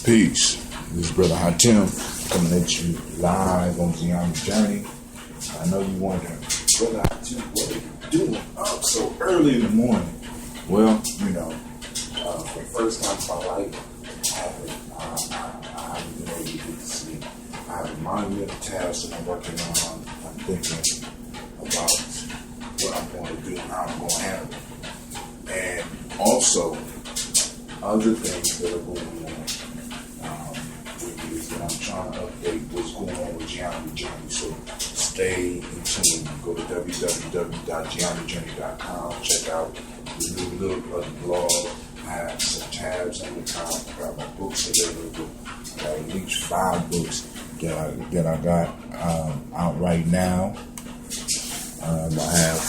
Peace. This is Brother Hatim coming at you live on Gianni's Journey. I know you wondering, Brother Hatim, what are you doing up so early in the morning? Well, for the first time in my life, I haven't been able to get to sleep. I have a monumental task that I'm working on. I'm thinking about what I'm going to do and how I'm going to handle it. And also, other things that are going on is that I'm trying to update what's going on with Gianni's Journey. So stay in tune. Go to www.giannijourney.com. Check out the new look of the blog. I have some tabs on the top. I got my books available. I got at least 5 books that I got out right now. I have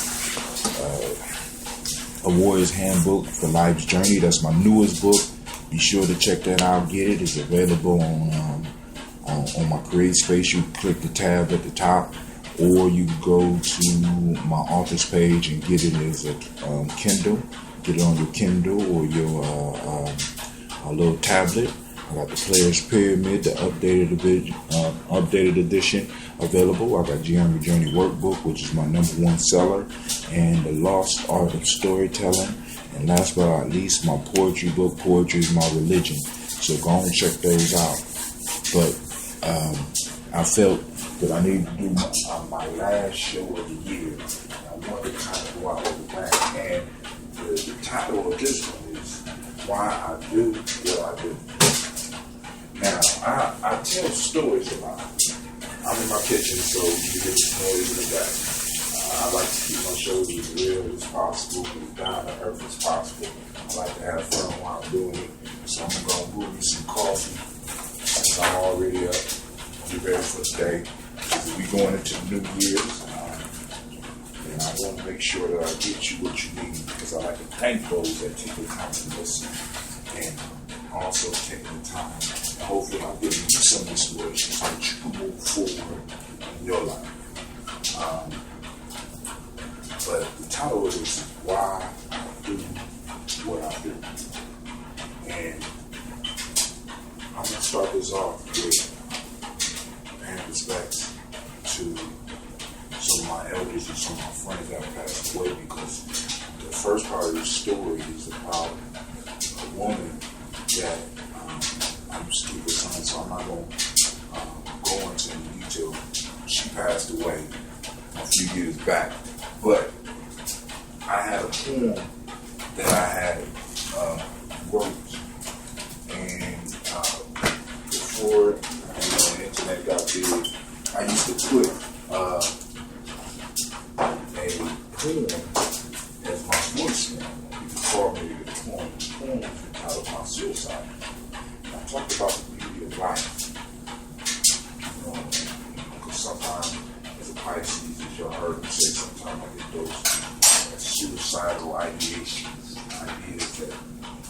a Warrior's Handbook for Life's Journey. That's my newest book. Be sure to check that out. Get it. It's available on my Create Space. You click the tab at the top, or you go to my author's page and get it as a Kindle. Get it on your Kindle or your little tablet. I got the Player's Pyramid, the updated edition available. I got Gianni's Journey Workbook, which is my #1 seller, and The Lost Art of Storytelling. And last but not least, my poetry book, Poetry is My Religion. So go and check those out. But I felt that I needed to do my last show of the year. I wanted to kind of go out with a bang. And the title of this one is Why I Do What I Do. Now, I tell stories a lot. I'm in my kitchen, so you hear the noise in the back. I like to keep my shows as real as possible, as down to earth as possible. I like to have fun while I'm doing it. So I'm going to brew me some coffee since I'm already up. Be ready for the day. We're going into the New Year's. And I want to make sure that I get you what you need, because I like to thank those that take the time to listen. And also taking the time. And hopefully I'm giving you some inspiration so that you can move forward in your life. But the title of this is Why I Do What I Do. And I'm going to start this off with paying respects to some of my elders and some of my friends that have passed away, because the first part of the story is about a woman that I used to keep with son, so I'm not going to go into any detail. She passed away a few years back. But I had a poem that I had wrote, and before the internet got big, I used to put a poem as my voicemail. You could call me the poem. The poem was entitled My Suicide. And I talked about the beauty of life. Because sometimes as a Pisces, as y'all heard me say, sometimes I get those suicidal ideations, ideas that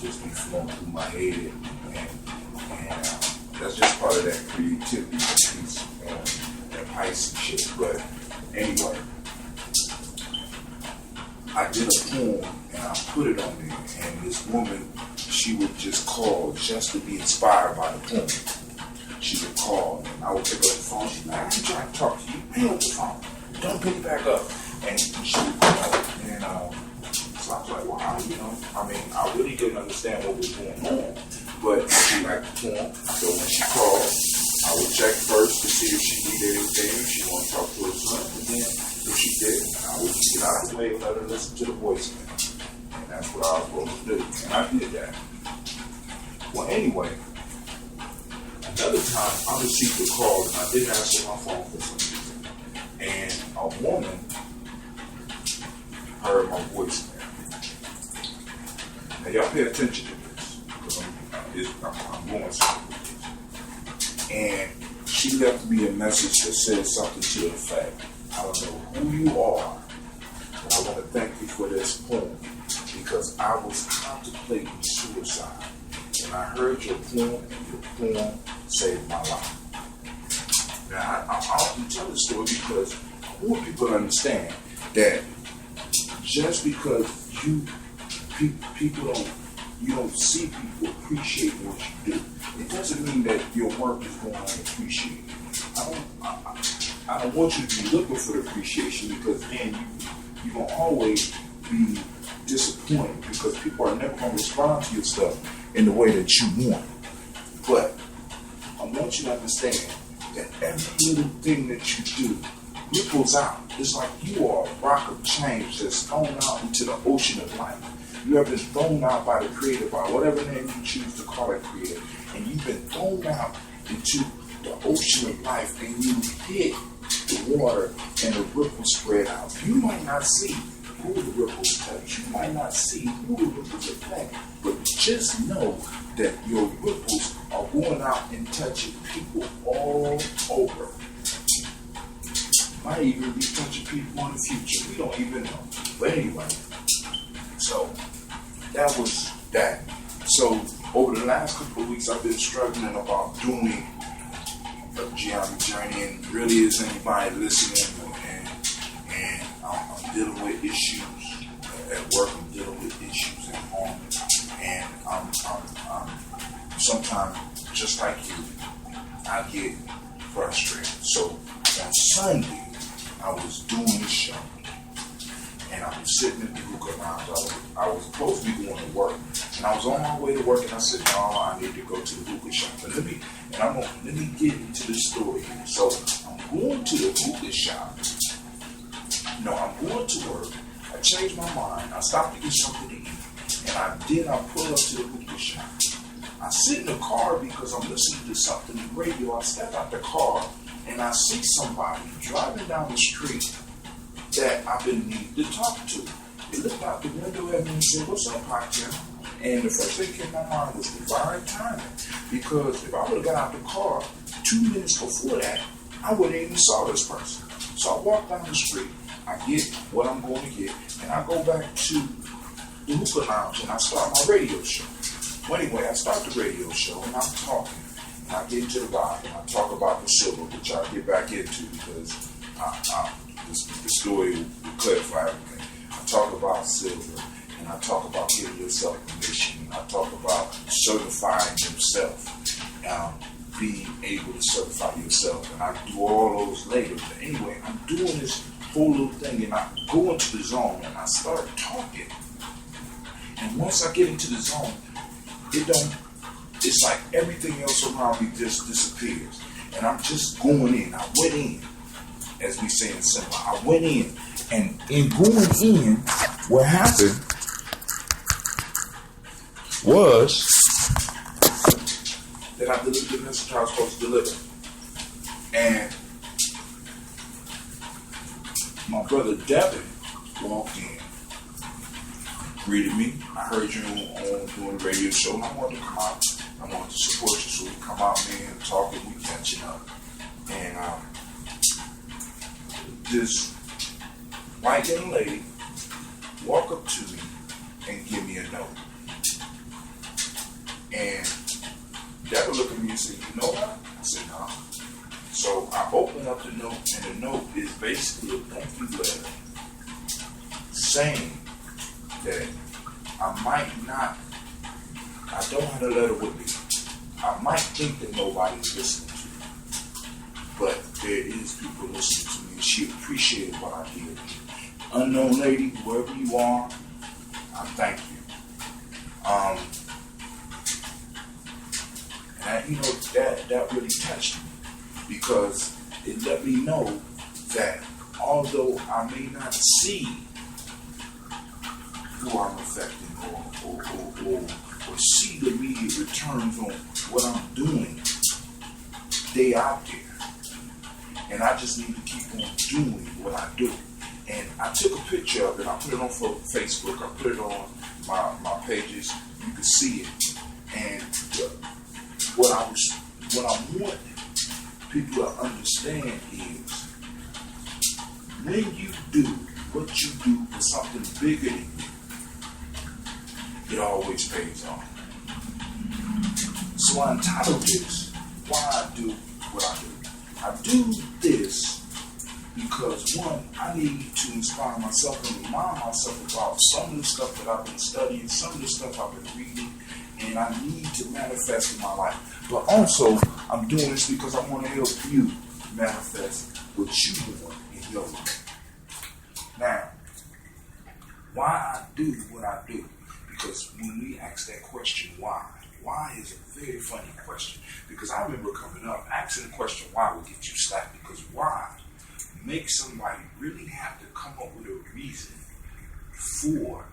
just be flowing through my head, and that's just part of that creativity piece, that Pisces shit. But anyway, I did a poem and I put it on there, and this woman, she would just call just to be inspired by the poem. She would call, and I would pick up the phone. She'd be like, I'm trying to talk to you. Pick up the phone. Don't pick it back up. And she would call. And so I was like, wow, I really didn't understand what was going on. But she liked the poem. So when she called, I would check first to see if she needed anything, if she wanted to talk to her son. And then if she did, I would just get out of the way and let her listen to the voicemail. And that's what I was supposed to do. And I did that. Well, anyway, another time, I received a call and I didn't answer my phone for some reason. And a woman heard my voicemail. Now, y'all pay attention to this, because I'm going somewhere with this. And she left me a message that said something to the effect, I don't know who you are, but I want to thank you for this poem, because I was contemplating suicide. And I heard your poem, and your poem saved my life. Now, I often tell this story because I want people to understand that just because people don't you don't see people appreciate what you do. It doesn't mean that your work is going unappreciated. I don't want you to be looking for the appreciation, because then you're going to always be disappointed, because people are never going to respond to your stuff in the way that you want. But I want you to understand that every little thing that you do ripples out. It's like you are a rock of change that's thrown out into the ocean of life. You have been thrown out by the Creator, by whatever name you choose to call it, Creator, and you've been thrown out into the ocean of life, and you hit the water, and the ripples spread out. You might not see who the ripples touch. You might not see who the ripples affect, but just know that your ripples are going out and touching people all over. Might even be touching people in the future. We don't even know. But anyway, so that was that. So over the last couple of weeks, I've been struggling about doing a journey, and really is anybody listening, and I'm dealing with issues at work, I'm dealing with issues at home, and I'm sometimes, just like you, I get frustrated. So on Sunday, I was doing the show, and I was sitting at the hookah lounge. I was supposed to be going to work, and I was on my way to work, and I said, no, I need to go to the hookah shop. But let me get into the story here. So I'm going to the hookah shop. No, I'm going to work. I changed my mind. I stopped to get something to eat, and I pull up to the hookah shop. I sit in the car because I'm listening to something on the radio. I step out the car, and I see somebody driving down the street that I've been needing to talk to. They looked out the window at me and said, what's up, Hot? And the first thing that came to my mind was divine timing. Because if I would have got out the car 2 minutes before that, I wouldn't even saw this person. So I walk down the street, I get what I'm going to get, and I go back to the hookah lounge and I start my radio show. Well, anyway, I start the radio show and I'm talking. And I get into the vibe and I talk about the silver, which I'll get back into because the story will clarify everything. I talk about silver, and I talk about giving yourself permission, and I talk about certifying yourself, being able to certify yourself, and I do all those later. But anyway, I'm doing this whole little thing, and I go into the zone, and I start talking. And once I get into the zone, it's like everything else around me just disappears. And I'm just going in. I went in, as we say in cinema. I went in, and in going in, what happened was that I delivered the message I was supposed to deliver. And my brother Devin walked in, greeted me. I heard you on doing the radio show, and I wanted to come out. I wanted to support you, so we come out, man, and talk, and we catching up. And this white young lady walk up to me and give me a note. And Devin looked at me and said, you know what? I said, no. So I opened up the note, and the note is basically a thank you letter saying that I don't have the letter with me. I might think that nobody's listening to me, but there is people listening to me, and she appreciated what I did. Unknown lady, whoever you are, I thank you. And that really touched me, because it let me know that although I may not see who I'm affecting or see the immediate returns on what I'm doing, they out there. And I just need to keep on doing what I do. And I took a picture of it. I put it on Facebook. I put it on my pages. You can see it. And what I want people to understand is, when you do what you do for something bigger than you, it always pays off. So I entitled this, Why I Do What I Do. I do this Because one, I need to inspire myself and remind myself about some of the stuff that I've been studying, some of the stuff I've been reading, and I need to manifest in my life. But also, I'm doing this because I want to help you manifest what you want in your life. Now, why I do what I do? Because when we ask that question, why is a very funny question. Because I remember coming up, asking the question why would get you slapped. Because why makes somebody really have to come up with a reason for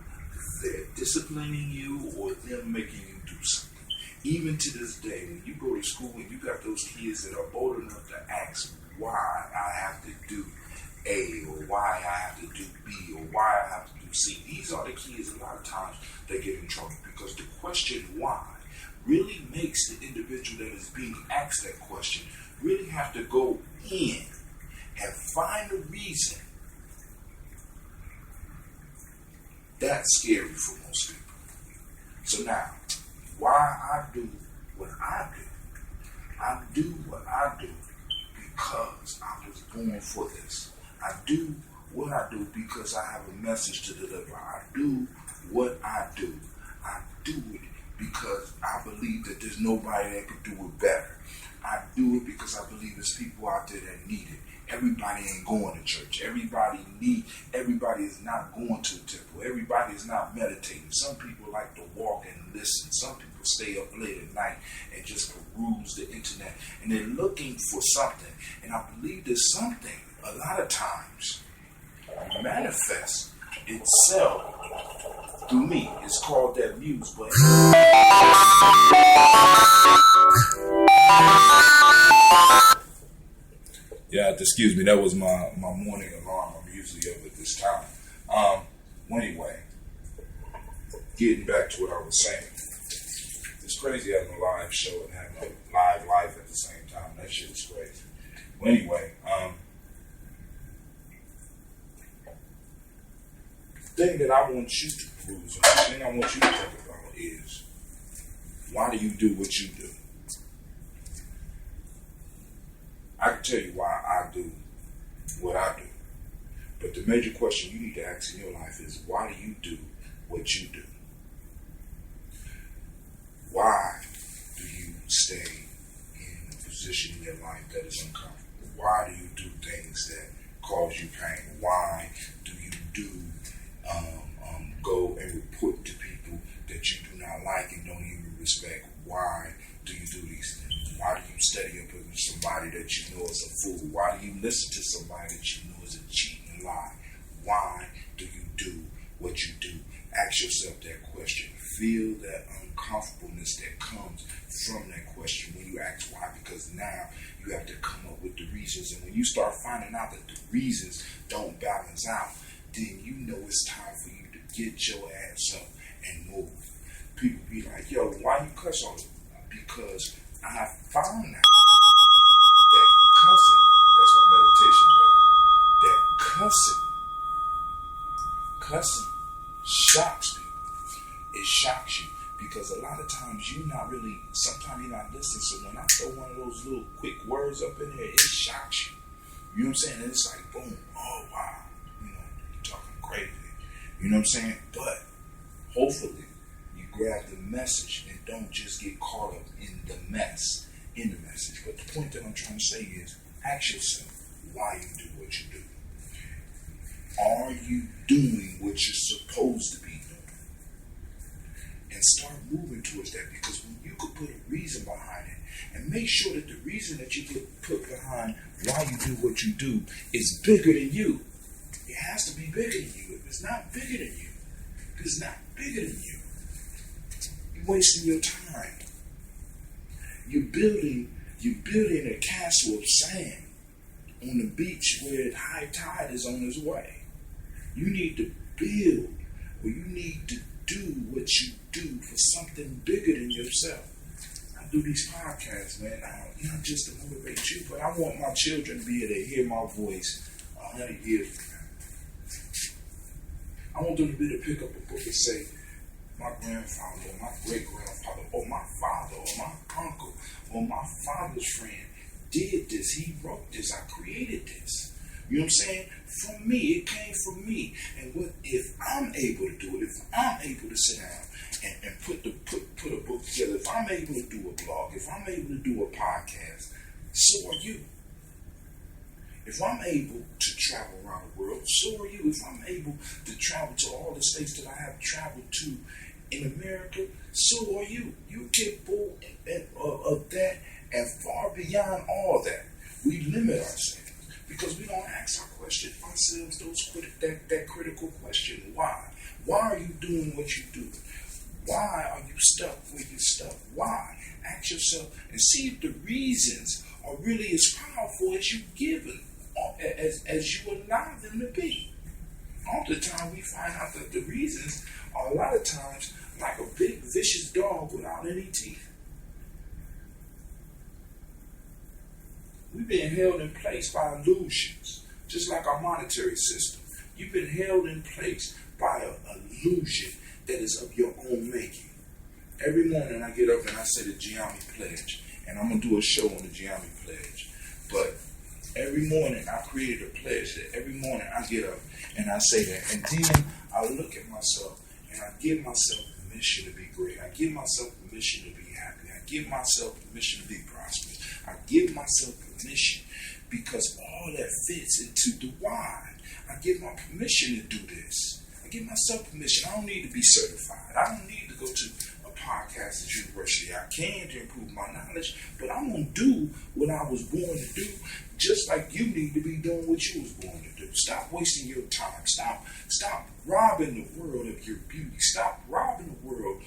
their disciplining you or them making you do something. Even to this day, when you go to school and you got those kids that are old enough to ask why I have to do A, or why I have to do B, or why I have to do C. These are the kids a lot of times they get in trouble because the question why really makes the individual that is being asked that question really have to go in and find a reason. That's scary for most people. So now, why I do what I do. I do what I do because I was born for this. I do what I do because I have a message to deliver. I do what I do. I do it because I believe that there's nobody that can do it better. I do it because I believe there's people out there that need it. Everybody ain't going to church. Everybody is not going to a temple. Everybody is not meditating. Some people like to walk and listen. Some people stay up late at night and just peruse the internet. And they're looking for something. And I believe there's something, a lot of times, manifests itself through me. It's called that muse button. Yeah, excuse me, that was my morning alarm. I'm usually up at this time. Anyway, getting back to what I was saying. It's crazy having a live show and having a live life at the same time. That shit is crazy. Well, anyway, the thing that I want you to peruse, the thing I want you to think about is, why do you do what you do? I can tell you why I do what I do. But the major question you need to ask in your life is, why do you do what you do? Why do you stay in a position in your life that is uncomfortable? Why do you do things that cause you pain? Why do you go and report to people that you do not like and don't even respect? Why do you do these things? Why do you study up with somebody that you know is a fool? Why do you listen to somebody that you know is a cheat and lie? Why do you do what you do? Ask yourself that question. Feel that uncomfortableness that comes from that question when you ask why, because now you have to come up with the reasons. And when you start finding out that the reasons don't balance out, then you know it's time for you to get your ass up and move. People be like, yo, why you cuss on it? Because I have found out that cussing, that's my meditation bell, that cussing shocks people. It shocks you because a lot of times sometimes you're not listening. So when I throw one of those little quick words up in there, it shocks you. You know what I'm saying? And it's like, boom, oh wow, you're talking crazy. You know what I'm saying? But hopefully you grab the message and don't just get caught up in the message. But the point that I'm trying to say is, ask yourself why you do what you do. Are you doing what you're supposed to be doing? And start moving towards that, because when you could put a reason behind it and make sure that the reason that you put behind why you do what you do is bigger than you. It has to be bigger than you. If it's not bigger than you, you're wasting your time. You're building a castle of sand on the beach where high tide is on its way. You need to build, or you need to do what you do for something bigger than yourself. I do these podcasts, man, not just to motivate you, but I want my children to be able to hear my voice 100 years from now. I want them to be able to pick up a book and say, my grandfather, or my great-grandfather, or my father, or my uncle, or my father's friend did this. He wrote this. I created this. You know what I'm saying? From me, it came from me. And what if I'm able to do it? If I'm able to sit down and put a book together, if I'm able to do a blog, if I'm able to do a podcast, so are you. If I'm able to travel around the world, so are you. If I'm able to travel to all the states that I have traveled to in America, so are you. You're capable of that and far beyond all that. We limit ourselves because we don't ask ourselves that critical question. Why? Why are you doing what you do? Why are you stuck where you're stuck? Why? Ask yourself and see if the reasons are really as powerful as you give them, as you allow them to be. All the time we find out that the reasons are a lot of times like a big vicious dog without any teeth. We've been held in place by illusions, just like our monetary system. You've been held in place by an illusion that is of your own making. Every morning I get up and I say the Gianni Pledge, and I'm going to do a show on the Gianni Pledge. But every morning I created a pledge that every morning I get up and I say that. And then I look at myself and I give myself permission to be great. I give myself permission to be happy. I give myself permission to be prosperous. I give myself permission because all that fits into the why. I give my permission to do this. I give myself permission. I don't need to be certified. I don't need to go to a podcast at university. I can to improve my knowledge, but I'm going to do what I was born to do, just like you need to be doing what you was born to do. Stop wasting your time. Stop robbing the world of your beauty. Stop robbing the world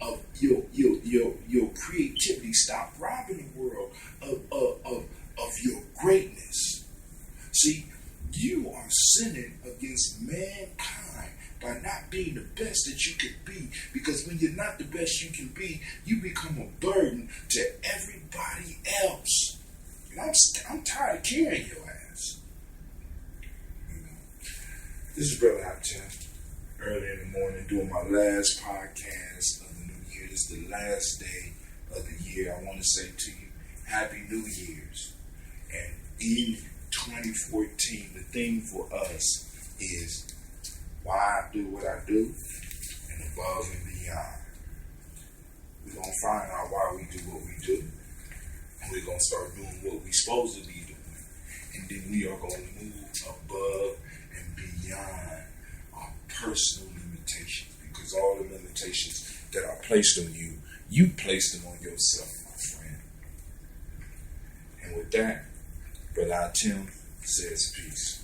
of your creativity. Stop robbing the world of your greatness. See, you are sinning against mankind by not being the best that you could be. Because when you're not the best you can be, you become a burden to everybody else. And I'm tired of carrying your ass. This is Brother Hot early in the morning, doing my last podcast of the new year. This is the last day of the year. I want to say to you, Happy New Year's. And in 2014, the theme for us is why I do what I do and above and beyond. We're going to find out why we do what we do. And we're going to start doing what we're supposed to be doing. And then we are going to move above and beyond our personal limitations. Because all the limitations that are placed on you, you placed them on yourself, my friend. And with that, Brother Tim says peace.